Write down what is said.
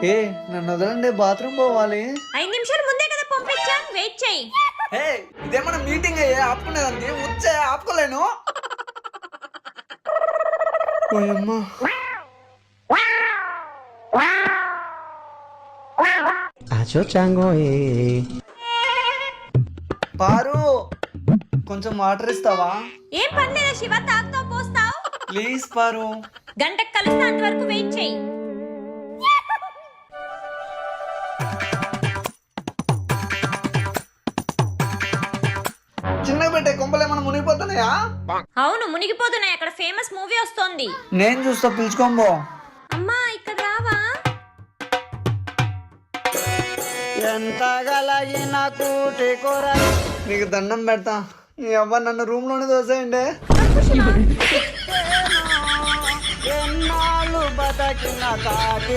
ఏ నన్ను వదలండి, బాత్రూమ్ పోవాలి. 5 నిమిషాలు ముందే కదా పంపించాం, వెయిట్ చెయ్యి. ఏ ఇదేమన్నా మీటింగ్ అయ్యే ఆపుకునేదానికి వచ్చే ఆపుకోలేను. ఓయమ్మా. పారు కొంచెం వాటర్ ఇస్తావా? ఏం పర్లేదా శివ, తాగుతావు పోస్తావు. ప్లీజ్ పారు. గంటకు కలుస్తా, అంతవరకు వెయిట్ చెయ్యి. చిన్నగా పెట్టే కొంపలు ఏమన్నా మునిగిపోతున్నాయా? అవును మునిగిపోతున్నాయి, అక్కడ ఫేమస్ మూవీ వస్తోంది. నేను చూస్తా, పిలుచుకోంబో. అమ్మా ఇక్కడ రావా? ఎంత గలగిన కూటి కూర. నీకు దండం పెడతా, నీ అవ్వ నన్ను రూమ్ లోనే దోసేయండి. ఎన్నాళ్ళు బతకిన కాకి